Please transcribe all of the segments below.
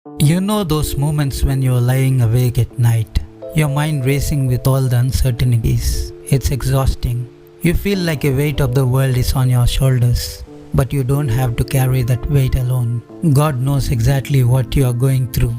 You know those moments when you're lying awake at night, your mind racing with all the uncertainties. It's exhausting. You feel like a weight of the world is on your shoulders, but you don't have to carry that weight alone. God knows exactly what you are going through.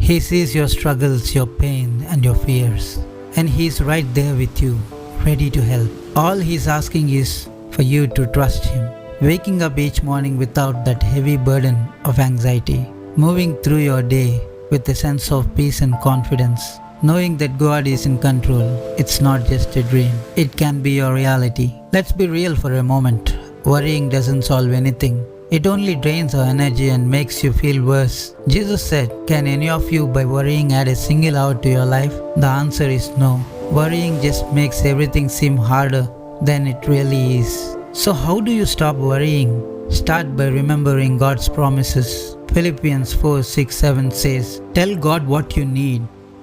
He sees your struggles, your pain, and your fears, and He's right there with you, ready to help. All He's asking is for you to trust Him, waking up each morning without that heavy burden of anxiety. Moving through your day with a sense of peace and confidence, knowing that God is in control. It's not just a dream, it can be your reality. Let's be real for a moment. Worrying doesn't solve anything. It only drains our energy and makes you feel worse. Jesus said, "Can any of you by worrying add a single hour to your life?" The answer is no. Worrying just makes everything seem harder than it really is. So how do you stop worrying? Start by remembering God's promises. Philippians 4:6-7 says, "Tell God what you need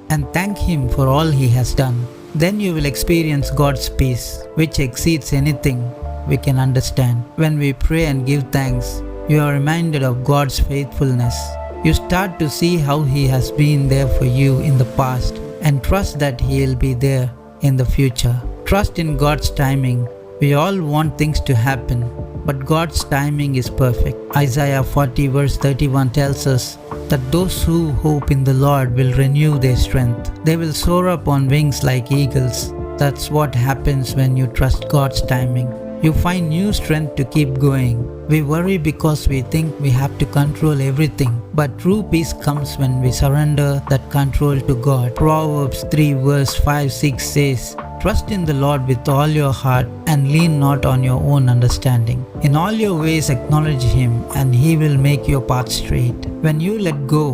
and thank Him for all He has done. Then you will experience God's peace, which exceeds anything we can understand." When we pray and give thanks, you are reminded of God's faithfulness. You start to see how He has been there for you in the past and trust that He will be there in the future. Trust in God's timing. We all want things to happen, but God's timing is perfect. Isaiah 40:31 tells us that those who hope in the Lord will renew their strength. They will soar up on wings like eagles. That's what happens when you trust God's timing. You find new strength to keep going. We worry because we think we have to control everything, but true peace comes when we surrender that control to God. Proverbs 3:5-6 says, "Trust in the Lord with all your heart and lean not on your own understanding. In all your ways acknowledge Him, and He will make your path straight." When you let go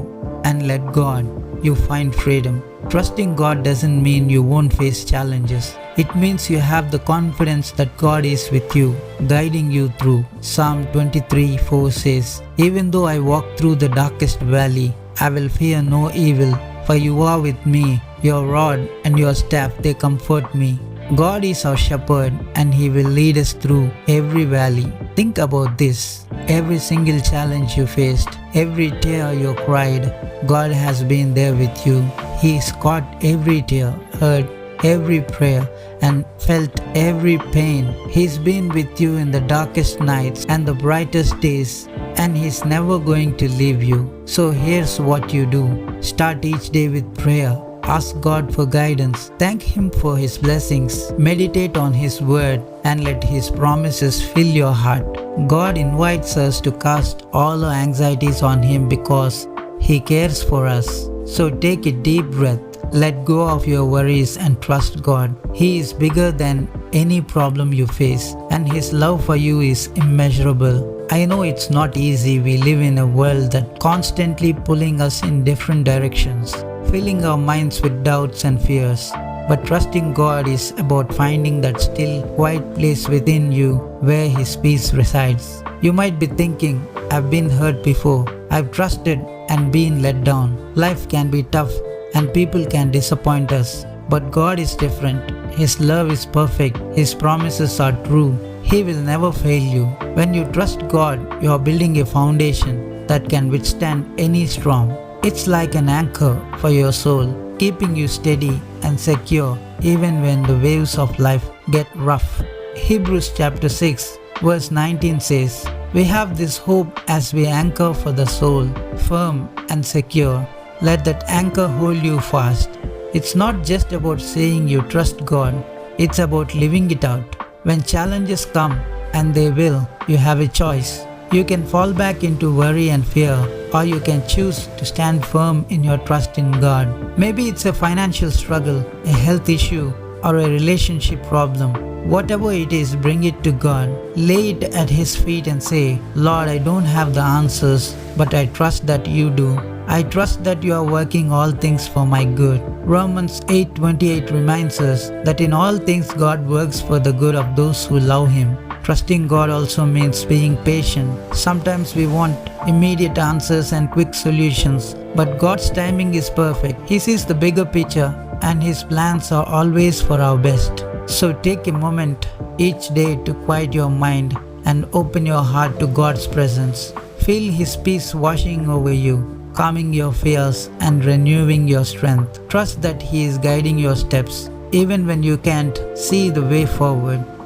and let God, you find freedom. Trusting God doesn't mean you won't face challenges. It means you have the confidence that God is with you, guiding you through. Psalm 23:4 says, "Even though I walk through the darkest valley, I will fear no evil, for you are with me. Your rod and your staff, they comfort me." God is our shepherd and He will lead us through every valley. Think about this. Every single challenge you faced, every tear you cried, God has been there with you. He's caught every tear, heard every prayer, and felt every pain. He's been with you in the darkest nights and the brightest days, and He's never going to leave you. So here's what you do. Start each day with prayer. Ask God for guidance. Thank Him for His blessings. Meditate on His word and let His promises fill your heart. God invites us to cast all our anxieties on Him because He cares for us. So take a deep breath. Let go of your worries and trust God. He is bigger than any problem you face, and His love for you is immeasurable. I know it's not easy. We live in a world that constantly pulling us in different directions, filling our minds with doubts and fears. But trusting God is about finding that still, quiet place within you where His peace resides. You might be thinking, "I've been hurt before. I've trusted and been let down. Life can be tough and people can disappoint us. But God is different. His love is perfect. His promises are true. He will never fail you." When you trust God, you are building a foundation that can withstand any storm. It's like an anchor for your soul, keeping you steady and secure even when the waves of life get rough. Hebrews chapter 6:19 says, "We have this hope as we anchor for the soul, firm and secure. Let that anchor hold you fast." It's not just about saying you trust God, it's about living it out. When challenges come, and they will, you have a choice. You can fall back into worry and fear, or you can choose to stand firm in your trust in God. Maybe it's a financial struggle, a health issue, or a relationship problem. Whatever it is, bring it to God. Lay it at His feet and say, "Lord, I don't have the answers, but I trust that you do. I trust that you are working all things for my good." Romans 8:28 reminds us that in all things God works for the good of those who love Him. Trusting God also means being patient. Sometimes we want immediate answers and quick solutions, but God's timing is perfect. He sees the bigger picture, and His plans are always for our best. So take a moment each day to quiet your mind and open your heart to God's presence. Feel His peace washing over you, calming your fears and renewing your strength. Trust that He is guiding your steps even when you can't see the way forward.